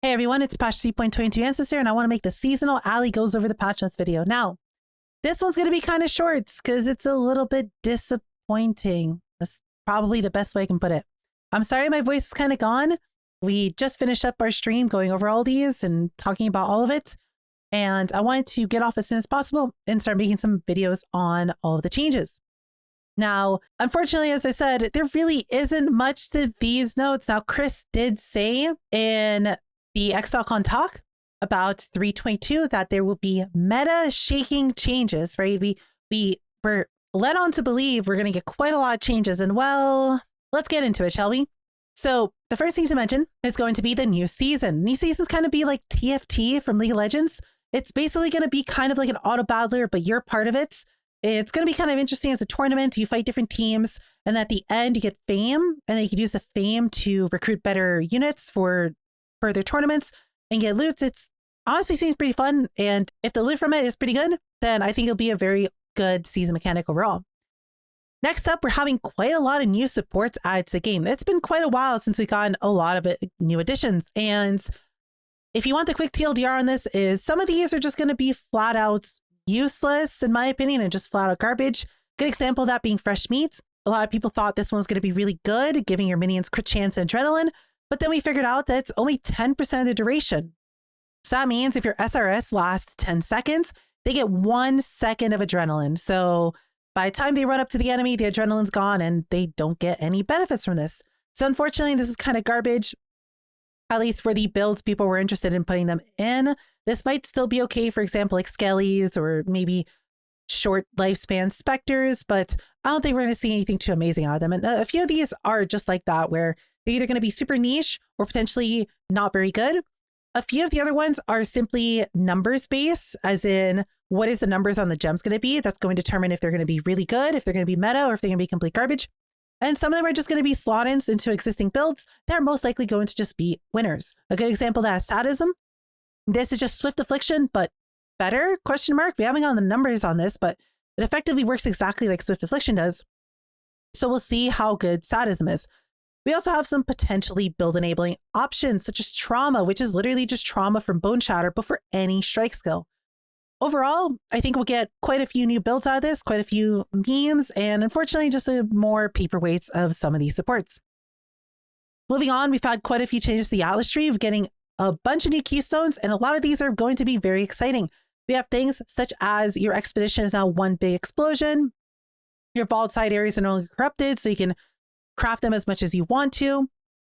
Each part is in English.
Hey everyone, it's Patch 3.22 Ancestor, and I want to make the seasonal Allie goes over the patch notes video. Now, this one's going to be kind of short because it's a little bit disappointing. That's probably the best way I can put it. I'm sorry my voice is kind of gone. We just finished up our stream going over all these and talking about all of it. And I wanted to get off as soon as possible and start making some videos on all of the changes. Now, unfortunately, as I said, there really isn't much to these notes. Now, Chris did say in the XLCon talk about 3.22 that there will be meta shaking changes, right? We were led on to believe we're going to get quite a lot of changes, and well, let's get into it, shall we? So the first thing to mention is going to be the new season. New season's kind of be like TFT from League of Legends. It's basically going to be kind of like an auto battler, but you're part of it. It's going to be kind of interesting as a tournament. You fight different teams, and at the end you get fame, and then you can use the fame to recruit better units for further tournaments and get loot. It's honestly seems pretty fun, and if the loot from it is pretty good, then I think it'll be a very good season mechanic overall. Next up, we're having quite a lot of new supports added to the game. It's been quite a while since we've gotten a lot of new additions, and if you want the quick TLDR on this, is some of these are just going to be flat out useless in my opinion and just flat out garbage. Good example of that being fresh meat. A lot of people thought this one's going to be really good, giving your minions crit chance and adrenaline, but then we figured out that it's only 10% of the duration. So that means if your SRS lasts 10 seconds, they get 1 second of adrenaline. So by the time they run up to the enemy, the adrenaline's gone and they don't get any benefits from this. So unfortunately, this is kind of garbage, at least for the builds people were interested in putting them in. This might still be okay, for example, like Skellies or maybe short lifespan Spectres, but I don't think we're going to see anything too amazing out of them. And a few of these are just like that, where they're either going to be super niche or potentially not very good. A few of the other ones are simply numbers based, as in what is the numbers on the gems going to be? That's going to determine if they're going to be really good, if they're going to be meta, or if they're going to be complete garbage. And some of them are just going to be slot-ins into existing builds. They're most likely going to just be winners. A good example of that is Sadism. This is just Swift Affliction, but better, question mark. We haven't gotten the numbers on this, but it effectively works exactly like Swift Affliction does. So we'll see how good Sadism is. We also have some potentially build enabling options, such as Trauma, which is literally just Trauma from Bone Shatter, but for any strike skill. Overall, I think we'll get quite a few new builds out of this, quite a few memes, and unfortunately just more paperweights of some of these supports. Moving on, we've had quite a few changes to the Atlas tree of getting a bunch of new keystones, and a lot of these are going to be very exciting. We have things such as your expedition is now one big explosion. Your vault side areas are no longer corrupted, so you can craft them as much as you want to.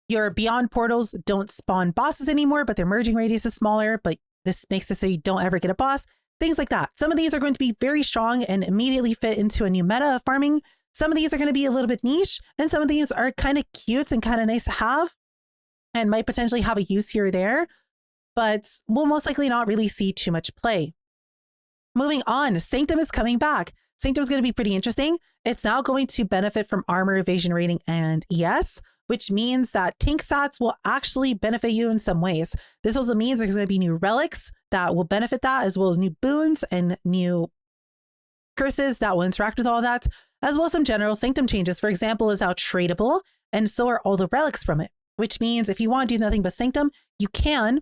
Your beyond portals don't spawn bosses anymore, but their merging radius is smaller, but this makes it so you don't ever get a boss. Things like that. Some of these are going to be very strong and immediately fit into a new meta of farming. Some of these are going to be a little bit niche, and some of these are kind of cute and kind of nice to have and might potentially have a use here or there, but we'll most likely not really see too much play. Moving on, Sanctum is coming back. Sanctum is going to be pretty interesting. It's now going to benefit from armor, evasion rating, and ES, which means that tank stats will actually benefit you in some ways. This also means there's going to be new relics that will benefit that, as well as new boons and new curses that will interact with all that, as well as some general Sanctum changes. For example, is now tradable, and so are all the relics from it, which means if you want to do nothing but Sanctum, you can.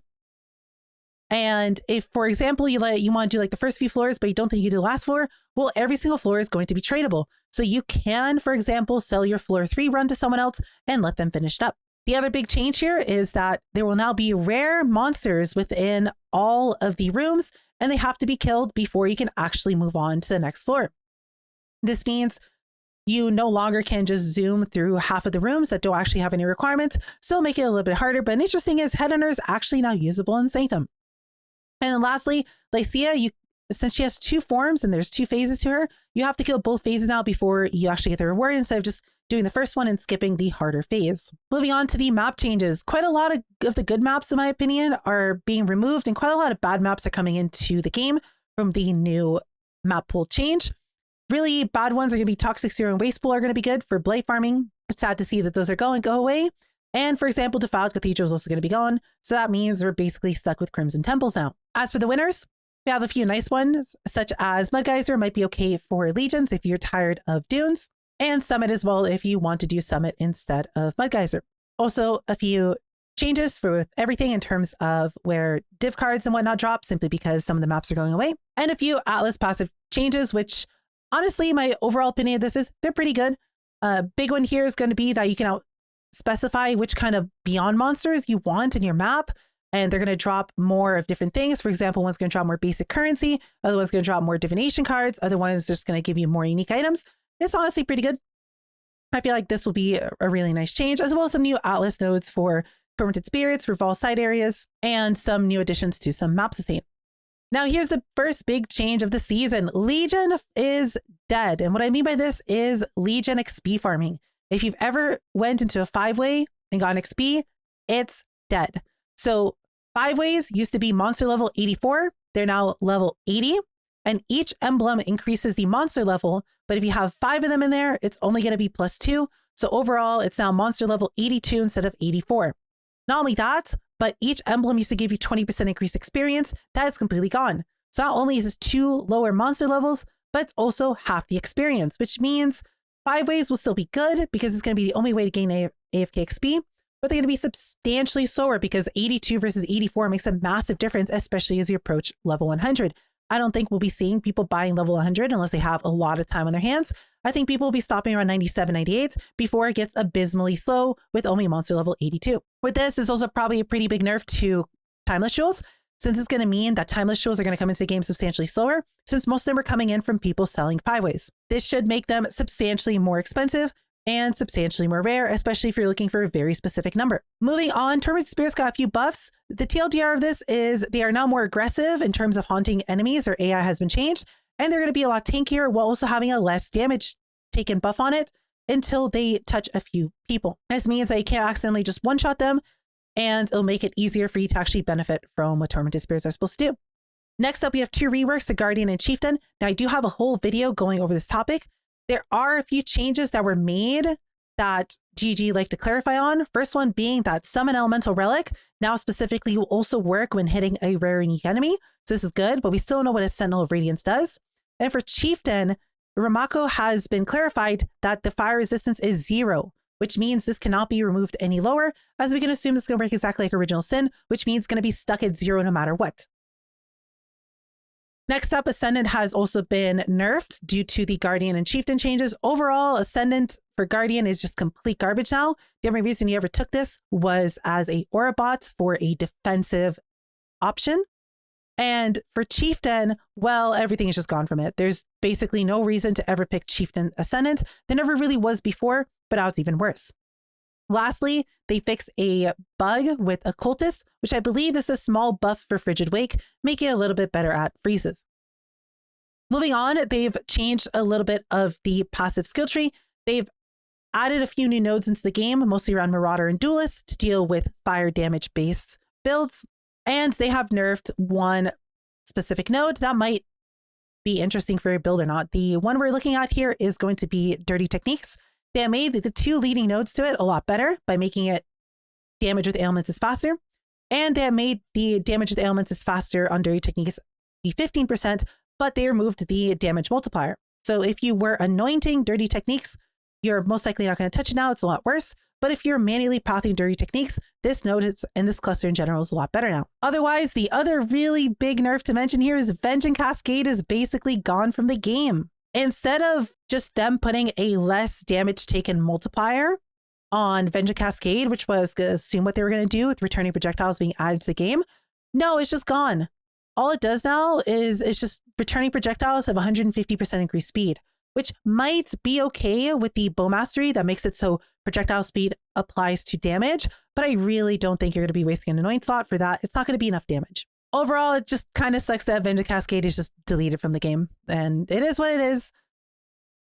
And if, for example, you want to do like the first few floors, but you don't think you do the last floor, well, every single floor is going to be tradable. So you can, for example, sell your floor 3 run to someone else and let them finish it up. The other big change here is that there will now be rare monsters within all of the rooms, and they have to be killed before you can actually move on to the next floor. This means you no longer can just zoom through half of the rooms that don't actually have any requirements, so make it a little bit harder. But an interesting is Headhunter is actually now usable in Sanctum. And then lastly, Lycia, since she has 2 forms and there's 2 phases to her, you have to kill both phases now before you actually get the reward, instead of just doing the first one and skipping the harder phase. Moving on to the map changes, quite a lot of the good maps, in my opinion, are being removed, and quite a lot of bad maps are coming into the game from the new map pool change. Really bad ones are going to be Toxic Sewer and Waste Pool are going to be good for blight farming. It's sad to see that those are go away. And for example, Defiled Cathedral is also going to be gone. So that means we're basically stuck with Crimson Temples now. As for the winners, we have a few nice ones, such as Mudgeyser might be okay for Legions if you're tired of Dunes, and Summit as well if you want to do Summit instead of Mudgeyser. Also, a few changes for everything in terms of where div cards and whatnot drop, simply because some of the maps are going away. And a few Atlas passive changes, which honestly, my overall opinion of this is they're pretty good. Big one here is going to be that you can specify which kind of beyond monsters you want in your map. And they're going to drop more of different things. For example, one's going to drop more basic currency. Other one's going to drop more divination cards. Other one's just going to give you more unique items. It's honestly pretty good. I feel like this will be a really nice change, as well as some new Atlas nodes for tormented spirits for Vol side areas, and some new additions to some map sustain. Now, here's the first big change of the season. Legion is dead. And what I mean by this is Legion XP farming. If you've ever went into a 5-way and gotten XP, it's dead. So 5-ways used to be monster level 84. They're now level 80. And each emblem increases the monster level. But if you have 5 of them in there, it's only going to be +2. So overall, it's now monster level 82 instead of 84. Not only that, but each emblem used to give you 20% increased experience. That is completely gone. So not only is this 2 lower monster levels, but it's also half the experience, which means 5-ways will still be good because it's going to be the only way to gain AFK XP. But they're going to be substantially slower because 82 versus 84 makes a massive difference, especially as you approach level 100. I don't think we'll be seeing people buying level 100 unless they have a lot of time on their hands. I think people will be stopping around 97, 98 before it gets abysmally slow with only monster level 82. With this, it's also probably a pretty big nerf to timeless jewels, since it's going to mean that timeless jewels are going to come into the game substantially slower, since most of them are coming in from people selling 5-ways. This should make them substantially more expensive and substantially more rare, especially if you're looking for a very specific number. Moving on, Tormented Spirits got a few buffs. The TLDR of this is they are now more aggressive in terms of haunting enemies. Their AI has been changed, and they're going to be a lot tankier while also having a less damage taken buff on it until they touch a few people. This means that you can't accidentally just one-shot them, and it'll make it easier for you to actually benefit from what Tormented Spirits are supposed to do. Next up, we have 2 reworks to Guardian and Chieftain. Now, I do have a whole video going over this topic. There are a few changes that were made that GG like to clarify on. First one being that Summon Elemental Relic now specifically will also work when hitting a rare unique enemy. So this is good, but we still don't know what a Sentinel of Radiance does. And for Chieftain, Ramako has been clarified that the fire resistance is 0, which means this cannot be removed any lower, as we can assume it's going to work exactly like Original Sin, which means it's going to be stuck at 0 no matter what. Next up, Ascendant has also been nerfed due to the Guardian and Chieftain changes. Overall, Ascendant for Guardian is just complete garbage now. The only reason you ever took this was as a aura bot for a defensive option. And for Chieftain, well, everything is just gone from it. There's basically no reason to ever pick Chieftain Ascendant. There never really was before, but now it's even worse. Lastly, they fixed a bug with Occultist, which I believe is a small buff for Frigid Wake, making it a little bit better at freezes. Moving on, they've changed a little bit of the passive skill tree. They've added a few new nodes into the game, mostly around Marauder and Duelist, to deal with fire damage based builds. And they have nerfed one specific node that might be interesting for your build or not. The one we're looking at here is going to be Dirty Techniques. They have made the 2 leading nodes to it a lot better by making it damage with ailments is faster. And they have made the damage with ailments is faster on Dirty Techniques be 15%, but they removed the damage multiplier. So if you were anointing Dirty Techniques, you're most likely not going to touch it now. It's a lot worse. But if you're manually pathing Dirty Techniques, this node and this cluster in general is a lot better now. Otherwise, the other really big nerf to mention here is Veng and Cascade is basically gone from the game. Instead of just them putting a less damage taken multiplier on Veng and Cascade, which was going to assume what they were going to do with returning projectiles being added to the game, no, it's just gone. All it does now is it's just returning projectiles have 150% increased speed, which might be okay with the bow mastery that makes it so projectile speed applies to damage, but I really don't think you're going to be wasting an annoying slot for that. It's not going to be enough damage. Overall, it just kind of sucks that Veng and Cascade is just deleted from the game, and it is what it is.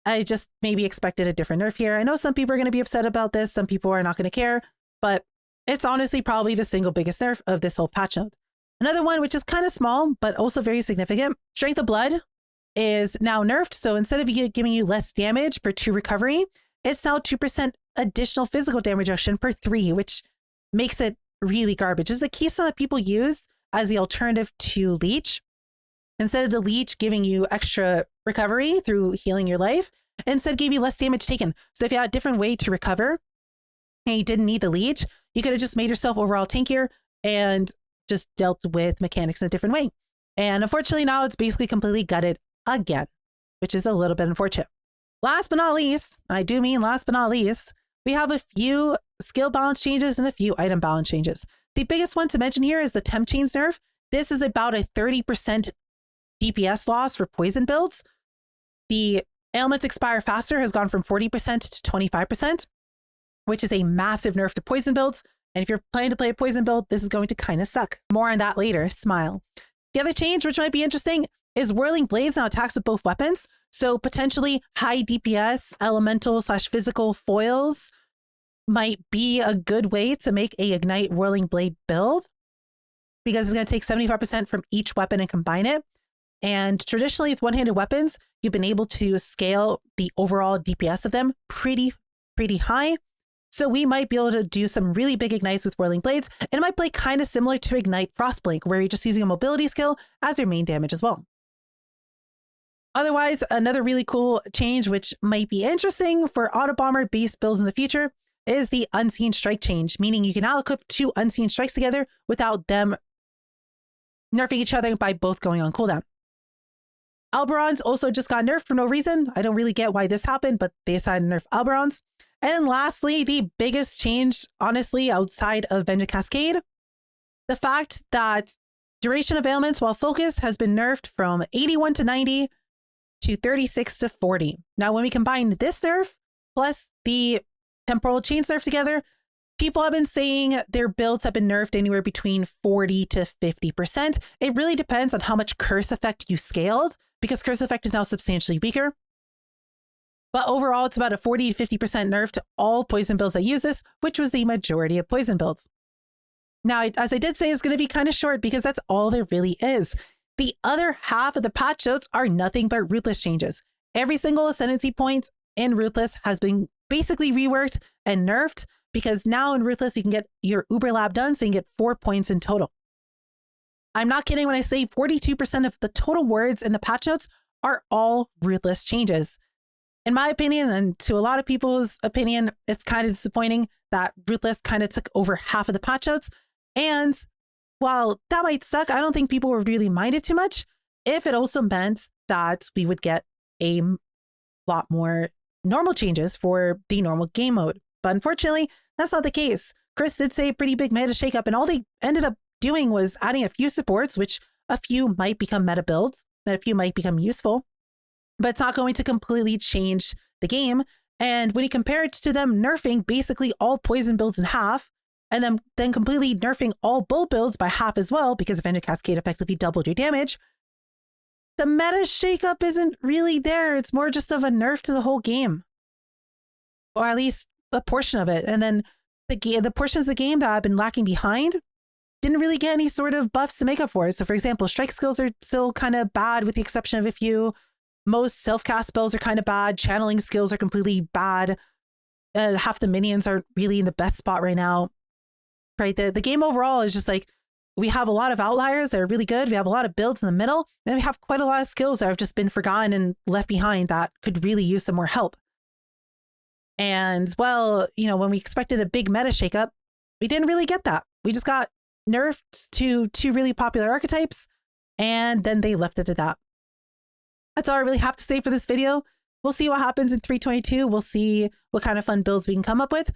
I just maybe expected a different nerf here. I know some people are going to be upset about this. Some people are not going to care, but it's honestly probably the single biggest nerf of this whole patch note. Another one, which is kind of small, but also very significant, Strength of Blood is now nerfed. So instead of giving you less damage per 2 recovery, it's now 2% additional physical damage reduction per 3, which makes it really garbage. This is a keystone that people use as the alternative to Leech. Instead of the Leech giving you extra recovery through healing your life, instead gave you less damage taken. So if you had a different way to recover and you didn't need the Leech, You could have just made yourself overall tankier and just dealt with mechanics in a different way. And unfortunately now it's basically completely gutted again, which is a little bit unfortunate. Last but not least, I do mean last but not least, we have a few skill balance changes and a few item balance changes. The biggest one to mention here is the temp chains nerf. This is about a 30% DPS loss for poison builds. The ailments expire faster has gone from 40% to 25%, which is a massive nerf to poison builds. And if you're planning to play a poison build, this is going to kind of suck. More on that later, smile. The other change, which might be interesting, is Whirling Blades now attacks with both weapons. So potentially high DPS elemental / physical foils might be a good way to make a Ignite Whirling Blade build, because it's going to take 75% from each weapon and combine it. And traditionally with one-handed weapons, you've been able to scale the overall DPS of them pretty high. So we might be able to do some really big ignites with Whirling Blades, and it might play kind of similar to Ignite Frostblink, where you're just using a mobility skill as your main damage as well. Otherwise, another really cool change, which might be interesting for Autobomber based builds in the future, is the Unseen Strike change, meaning you can now equip 2 Unseen Strikes together without them nerfing each other by both going on cooldown. Alberons also just got nerfed for no reason. I don't really get why this happened, but they decided to nerf Alberons. And lastly, the biggest change, honestly, outside of Veng and Cascade, the fact that duration of ailments while focused has been nerfed from 81 to 90 to 36 to 40. Now, when we combine this nerf plus the temporal chains nerf together, people have been saying their builds have been nerfed anywhere between 40 to 50%. It really depends on how much curse effect you scaled, because curse effect is now substantially weaker. But overall, it's about a 40 to 50% nerf to all poison builds that use this, which was the majority of poison builds. Now, as I did say, it's going to be kind of short because that's all there really is. The other half of the patch notes are nothing but Ruthless changes. Every single ascendancy point in Ruthless has been basically reworked and nerfed, because now in Ruthless, you can get your Uber Lab done, so you can get 4 points in total. I'm not kidding when I say 42% of the total words in the patch notes are all Ruthless changes. In my opinion, and to a lot of people's opinion, it's kind of disappointing that Ruthless kind of took over half of the patch notes. And while that might suck, I don't think people would really mind it too much if it also meant that we would get a lot more normal changes for the normal game mode. But unfortunately, that's not the case. Chris did say a pretty big meta shakeup, and all they ended up doing was adding a few supports, which a few might become meta builds, and a few might become useful. But it's not going to completely change the game. And when you compare it to them nerfing basically all poison builds in half, and then completely nerfing all bull builds by half as well, because Veng and Cascade effectively doubled your damage, the meta shakeup isn't really there. It's more just of a nerf to the whole game, or at least a portion of it. And then the portions of the game that have been lacking behind didn't really get any sort of buffs to make up for it. So for example, strike skills are still kind of bad with the exception of a few. Most self-cast spells are kind of bad. Channeling skills are completely bad. Half the minions aren't really in the best spot right now. Right? The game overall is just like, we have a lot of outliers that are really good. We have a lot of builds in the middle. And we have quite a lot of skills that have just been forgotten and left behind that could really use some more help. And well, you know, when we expected a big meta shakeup, we didn't really get that. We just got nerfed to 2 really popular archetypes, and then they left it at that. That's all I really have to say for this video. We'll see what happens in 3.22. We'll see what kind of fun builds we can come up with.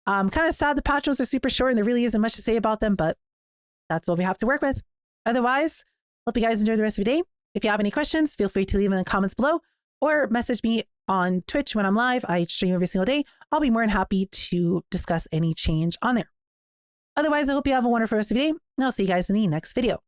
Kind of sad the patch notes are super short and there really isn't much to say about them, but that's what we have to work with. Otherwise, hope you guys enjoy the rest of your day. If you have any questions, feel free to leave them in the comments below or message me on Twitch when I'm live. I stream every single day. I'll be more than happy to discuss any change on there. Otherwise, I hope you have a wonderful rest of your day, and I'll see you guys in the next video.